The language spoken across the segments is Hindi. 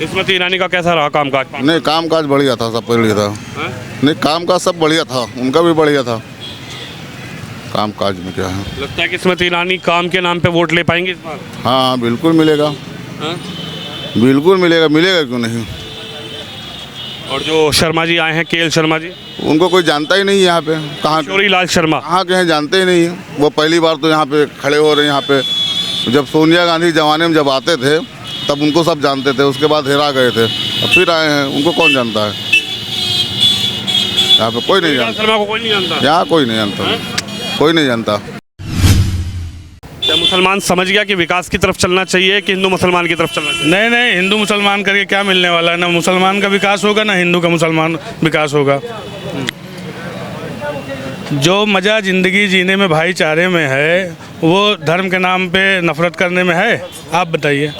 स्मृति ईरानी का कैसा रहा कामकाज? नहीं, कामकाज बढ़िया था, सब बढ़िया था। नहीं, कामकाज सब बढ़िया था, उनका भी बढ़िया था। कामकाज में क्या है? लगता है कि स्मृति ईरानी काम के नाम पे वोट ले पाएंगे इस बार? हाँ, बिल्कुल मिलेगा। हाँ? बिल्कुल मिलेगा, मिलेगा क्यों नहीं। और जो शर्मा जी आए हैं, केएल शर्मा जी, उनको कोई जानता ही नहीं यहाँ पे, कहाँ किशोरीलाल शर्मा, कहाँ के हैं जानते ही नहीं हैं। वो पहली बार तो यहाँ पे खड़े हो रहे हैं। यहाँ पे जब सोनिया गांधी जमाने में जब आते थे तब उनको सब जानते थे, उसके बाद हेरा गए थे, अब फिर आए हैं, उनको कौन जानता है? यहाँ पे कोई नहीं जानता। शर्मा को कोई नहीं जानता? यहाँ कोई नहीं जानता, कोई नहीं जानता। क्या मुसलमान समझ गया कि विकास की तरफ चलना चाहिए कि हिंदू मुसलमान की तरफ चलना चाहिए? नहीं नहीं, हिंदू मुसलमान करके क्या मिलने वाला है? ना मुसलमान का विकास होगा ना हिंदू का मुसलमान विकास होगा। जो मज़ा ज़िंदगी जीने में भाईचारे में है वो धर्म के नाम पे नफ़रत करने में है? आप बताइए।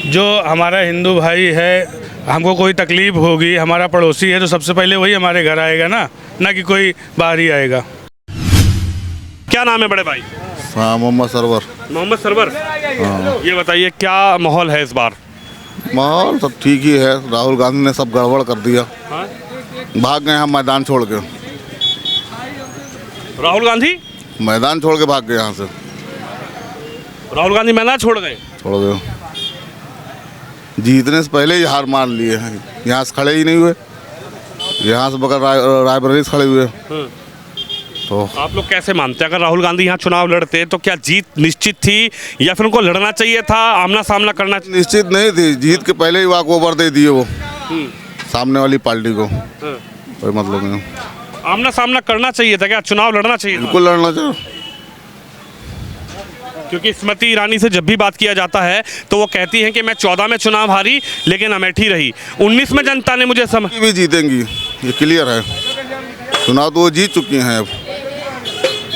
जो हमारा हिंदू भाई है, हमको कोई तकलीफ़ होगी, हमारा पड़ोसी है, तो सबसे पहले वही हमारे घर आएगा ना कि कोई बाहर ही आएगा। क्या नाम है बड़े भाई? हाँ, मोहम्मद सरवर। मोहम्मद सरवर। ये बताइए क्या माहौल है इस बार? माहौल सब ठीक ही है। राहुल गांधी ने सब गड़बड़ कर दिया। हाँ? भाग गए हम मैदान छोड़ के। राहुल गांधी मैदान छोड़ के भाग गए यहाँ से। राहुल गांधी मैदान छोड़ गए? छोड़ गए। जीतने से पहले ही हार मान लिए हैं। यहाँ से खड़े ही नहीं हुए, यहाँ से बगैर रायबरेली से खड़े हुए। तो आप लोग कैसे मानते हैं, अगर राहुल गांधी यहाँ चुनाव लड़ते तो क्या जीत निश्चित थी या फिर उनको लड़ना चाहिए था, आमना सामना करना? निश्चित नहीं थी, जीत के पहले ही वॉक ओवर दे दिए वो सामने वाली पार्टी को। कोई मतलब नहीं। आमना सामना करना चाहिए था क्या? चुनाव लड़ना चाहिए था? बिल्कुल लड़ना चाहिए। क्योंकि स्मृति ईरानी से जब भी बात किया जाता है तो वो कहती हैं कि मैं 14 में चुनाव हारी लेकिन अमेठी रही, 19 में जनता ने मुझे भी जीतेंगी, ये क्लियर है। चुनाव तो वो जीत चुकी हैं, अब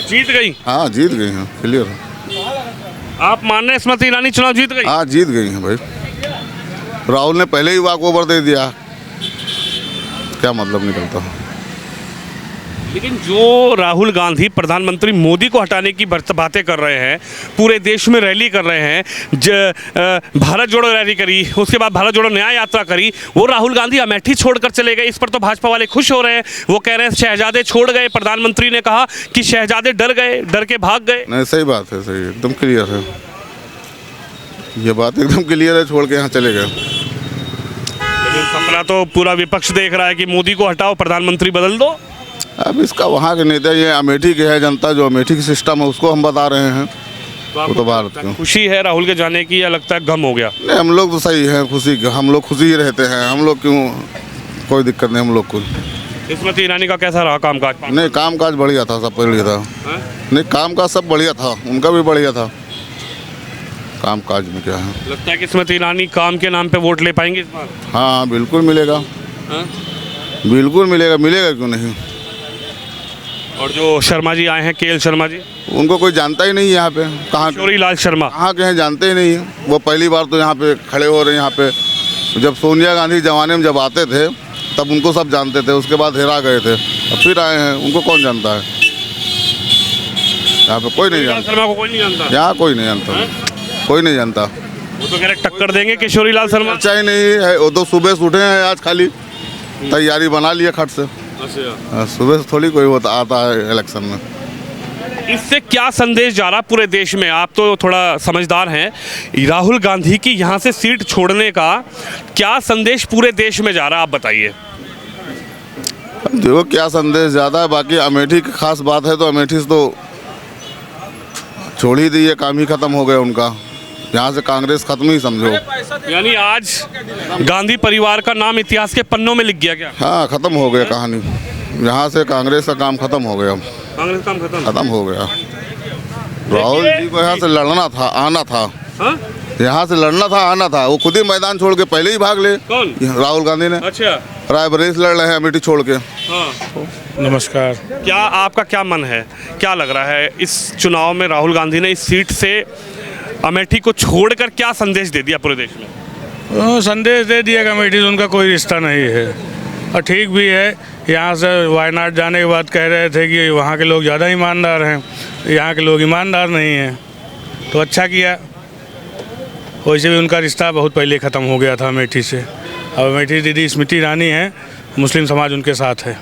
जीत गई। हाँ, जीत गई हैं, क्लियर है। आप मान रहे हैं स्मृति ईरानी चुनाव जीत गई? हाँ, जीत गई हैं भाई। राहुल ने पहले ही वॉक ओवर दे दिया, क्या मतलब निकलता। लेकिन जो राहुल गांधी प्रधानमंत्री मोदी को हटाने की बातें कर रहे हैं, पूरे देश में रैली कर रहे हैं, भारत जोड़ो रैली करी, उसके बाद भारत जोड़ो न्याय यात्रा करी, वो राहुल गांधी अमेठी छोड़कर चले गए। इस पर तो भाजपा वाले खुश हो रहे हैं। वो कह रहे हैं शहजादे छोड़ गए। प्रधानमंत्री ने कहा कि शहजादे डर गए, डर के भाग गए। नहीं, सही बात है, सही, एकदम क्लियर है। ये बात एकदम क्लियर है, छोड़ के यहाँ चले गए। लेकिन सपना तो पूरा विपक्ष देख रहा है कि मोदी को हटाओ, प्रधानमंत्री बदल दो। अब इसका वहाँ के नेता, ये अमेठी के है जनता, जो अमेठी की सिस्टम है उसको हम बता रहे हैं। वो तो भारत का। खुशी है राहुल के जाने की या लगता है गम हो गया? नहीं, हम लोग तो सही है, खुशी, हम लोग खुशी ही रहते हैं। हम लोग क्यों, कोई दिक्कत नहीं हम लोग को। स्मृति ईरानी का कैसा रहा कामकाज? नहीं, कामकाज बढ़िया था, सब बढ़िया था। नहीं, कामकाज सब बढ़िया था, उनका भी बढ़िया था। कामकाज में क्या है? लगता है कि स्मृति ईरानी काम के नाम पे वोट ले पाएंगे इस बार? हाँ, बिल्कुल मिलेगा। बिल्कुल मिलेगा, मिलेगा क्यों नहीं। और जो शर्मा जी आए हैं, केएल शर्मा जी, उनको कोई जानता ही नहीं यहाँ पे, कहाँ किशोरीलाल शर्मा, कहाँ के हैं जानते ही नहीं हैं। वो पहली बार तो यहाँ पे खड़े हो रहे हैं। यहाँ पे जब सोनिया गांधी जमाने में जब आते थे तब उनको सब जानते थे, उसके बाद हेरा गए थे, अब फिर आए हैं, उनको कौन जानता है? यहाँ पे कोई नहीं जानता। शर्मा को कोई नहीं जानता? यहाँ कोई नहीं जानता, कोई नहीं जानता। वो तो कह रहे टक्कर देंगे किशोरीलाल शर्मा। अच्छा ही नहीं है, वो तो सुबह से उठे हैं आज, खाली तैयारी बना लिया खट से। सुबह से थोड़ी कोई होता आता है इलेक्शन में। इससे क्या संदेश जा रहा पूरे देश में? आप तो थोड़ा समझदार हैं, राहुल गांधी की यहाँ से सीट छोड़ने का क्या संदेश पूरे देश में जा रहा है, आप बताइए। देखो क्या संदेश ज़्यादा है, बाकी अमेठी की खास बात है तो अमेठी से तो छोड़ ही दी है, काम ही खत्म हो गया उनका। यहाँ से कांग्रेस खत्म ही समझो। यानी आज गांधी परिवार का नाम इतिहास के पन्नों में लिख गया क्या? हाँ, खत्म हो गया कहानी। यहाँ से कांग्रेस का काम खत्म हो गया, कांग्रेस काम खत्म हो गया। राहुल जी को यहाँ से लड़ना था, आना था। यहाँ से लड़ना था, आना था। वो खुद ही मैदान छोड़ के पहले ही भाग ले। कौन? राहुल गांधी ने। अच्छा, रायबरेली से लड़ रहे हैं अमेठी छोड़ के। नमस्कार। क्या आपका क्या मन है, क्या लग रहा है इस चुनाव में राहुल गांधी ने इस सीट से अमेठी को छोड़कर क्या संदेश दे दिया पूरे देश में? संदेश दे दिया कि अमेठी से उनका कोई रिश्ता नहीं है, और ठीक भी है। यहाँ से वायनाड जाने के बाद कह रहे थे कि वहाँ के लोग ज़्यादा ईमानदार हैं, यहाँ के लोग ईमानदार नहीं हैं, तो अच्छा किया। वैसे भी उनका रिश्ता बहुत पहले ख़त्म हो गया था अमेठी से। अब अमेठी दीदी स्मृति ईरानी हैं, मुस्लिम समाज उनके साथ है।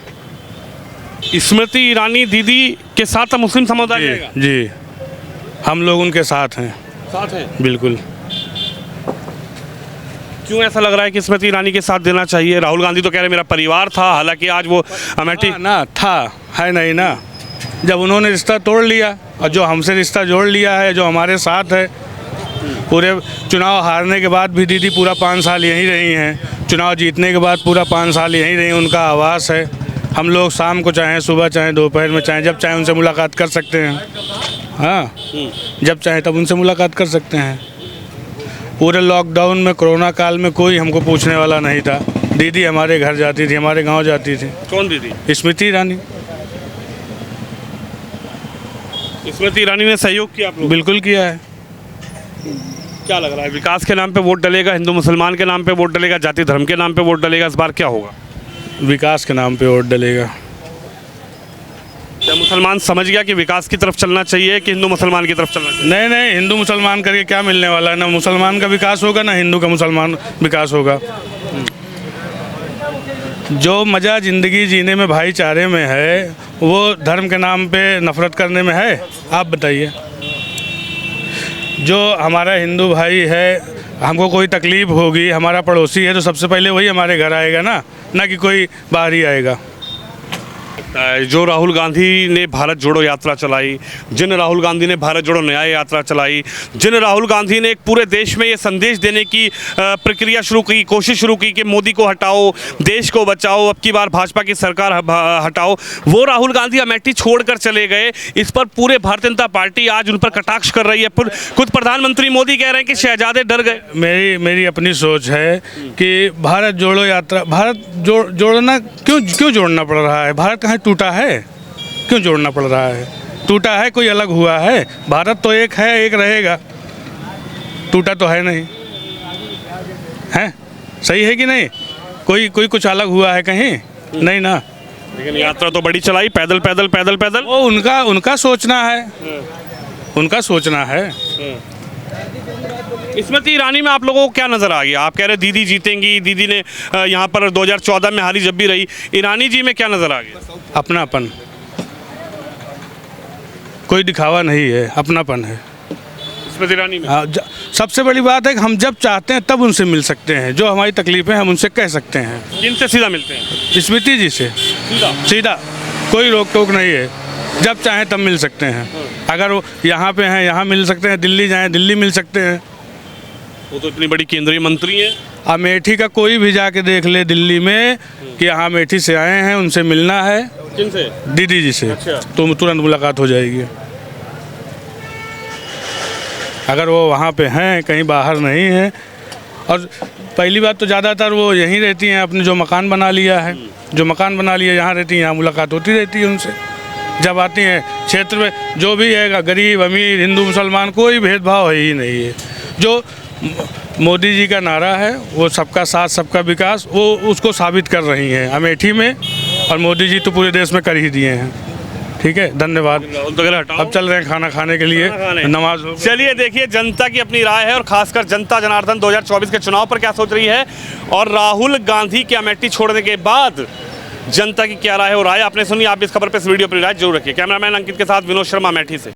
स्मृति ईरानी दीदी के साथ मुस्लिम समुदाय जी रहेगा? जी, हम लोग उनके साथ हैं, साथ है। बिल्कुल। क्यों ऐसा लग रहा है कि स्मृति ईरानी के साथ देना चाहिए? राहुल गांधी तो कह रहे मेरा परिवार था, हालांकि आज वो अमेठी ना था, है नहीं ना। जब उन्होंने रिश्ता तोड़ लिया और जो हमसे रिश्ता जोड़ लिया है, जो हमारे साथ है, पूरे चुनाव हारने के बाद भी दीदी पूरा 5 साल यहीं रही हैं, चुनाव जीतने के बाद पूरा 5 साल यहीं रही, उनका आवास है। हम लोग शाम को चाहें, सुबह चाहें, दोपहर में चाहें, जब चाहें उनसे मुलाकात कर सकते हैं। हाँ, जब चाहें तब उनसे मुलाकात कर सकते हैं। पूरे लॉकडाउन में, कोरोना काल में कोई हमको पूछने वाला नहीं था। दीदी हमारे घर जाती थी, हमारे गांव जाती थी। कौन दीदी? स्मृति ईरानी। स्मृति ईरानी ने सहयोग किया आप लोग? बिल्कुल किया है। क्या लग रहा है, विकास के नाम पे वोट डलेगा, हिंदू मुसलमान के नाम पे वोट डलेगा, जाति धर्म के नाम पे वोट डलेगा? इस बार क्या होगा? विकास के नाम पे वोट डलेगा। क्या मुसलमान समझ गया कि विकास की तरफ चलना चाहिए कि हिंदू मुसलमान की तरफ चलना चाहिए? नहीं नहीं, हिंदू मुसलमान करके क्या मिलने वाला है? ना मुसलमान का विकास होगा, ना हिंदू का मुसलमान विकास होगा। जो मज़ा ज़िंदगी जीने में भाईचारे में है, वो धर्म के नाम पे नफ़रत करने में है? आप बताइए। जो हमारा हिंदू भाई है, हमको कोई तकलीफ़ होगी, हमारा पड़ोसी है, तो सबसे पहले वही हमारे घर आएगा ना कि कोई बाहरी आएगा। जो राहुल गांधी ने भारत जोड़ो यात्रा चलाई, जिन राहुल गांधी ने भारत जोड़ो न्याय यात्रा चलाई, जिन राहुल गांधी ने एक पूरे देश में ये संदेश देने की प्रक्रिया शुरू की, कोशिश शुरू की कि मोदी को हटाओ, देश को बचाओ, अब की बार भाजपा की सरकार हटाओ, वो राहुल गांधी अमेठी छोड़कर चले गए। इस पर पूरे भारतीय जनता पार्टी आज उन पर कटाक्ष कर रही है। खुद प्रधानमंत्री मोदी कह रहे हैं कि शहजादे डर गए। मेरी अपनी सोच है कि भारत जोड़ो यात्रा, भारत जोड़ना क्यों जोड़ना पड़ रहा है? भारत कहाँ टूटा है? क्यों जोड़ना पड़ रहा है? टूटा है, कोई अलग हुआ है? भारत तो एक है, एक रहेगा, टूटा तो है नहीं। है सही है कि नहीं? कोई कुछ अलग हुआ है कहीं? नहीं ना। लेकिन यात्रा तो बड़ी चलाई, पैदल पैदल पैदल पैदल। वो उनका सोचना है, उनका सोचना है। स्मृति ईरानी में आप लोगों को क्या नज़र आ गया? आप कह रहे दीदी जीतेंगी, दीदी ने यहाँ पर 2014 में हारी जब भी रही, ईरानी जी में क्या नज़र आ गया? अपनापन, कोई दिखावा नहीं है, अपनापन है स्मृति ईरानी में। हाँ, सबसे बड़ी बात है कि हम जब चाहते हैं तब उनसे मिल सकते हैं, जो हमारी तकलीफ़ें हम उनसे कह सकते हैं। किनसे सीधा मिलते हैं? स्मृति जी से सीधा, कोई रोक टोक नहीं है, जब चाहें तब मिल सकते हैं। अगर वो यहाँ पे हैं, यहाँ मिल सकते हैं, दिल्ली जाएं, दिल्ली मिल सकते हैं। वो तो इतनी बड़ी केंद्रीय मंत्री हैं। अमेठी का कोई भी जाके देख ले दिल्ली में कि यहाँ अमेठी से आए हैं, उनसे मिलना है। किनसे? दीदी जी से। अच्छा। तो तुरंत मुलाकात हो जाएगी। अगर वो वहाँ पे हैं, कहीं बाहर नहीं हैं। और पहली बात तो ज़्यादातर वो यहीं रहती हैं, अपने जो मकान बना लिया है, यहाँ रहती हैं, यहाँ मुलाकात होती रहती है उनसे। जब आती हैं क्षेत्र में, जो भी है, गरीब अमीर, हिंदू मुसलमान, कोई भेदभाव है ही नहीं है। जो मोदी जी का नारा है, वो सबका साथ सबका विकास, वो उसको साबित कर रही हैं अमेठी में, और मोदी जी तो पूरे देश में कर ही दिए हैं। ठीक है, धन्यवाद। अब चल रहे हैं खाना खाने के लिए, नमाज हो। चलिए देखिए, जनता की अपनी राय है, और खासकर जनता जनार्दन 2024 के चुनाव पर क्या सोच रही है, और राहुल गांधी के अमेठी छोड़ने के बाद जनता की क्या राय है। और राय आपने सुनी, आप इस खबर पर इस वीडियो पर राय जरूर रखिए। कैमरामैन अंकित के साथ विनोद शर्मा अमेठी से।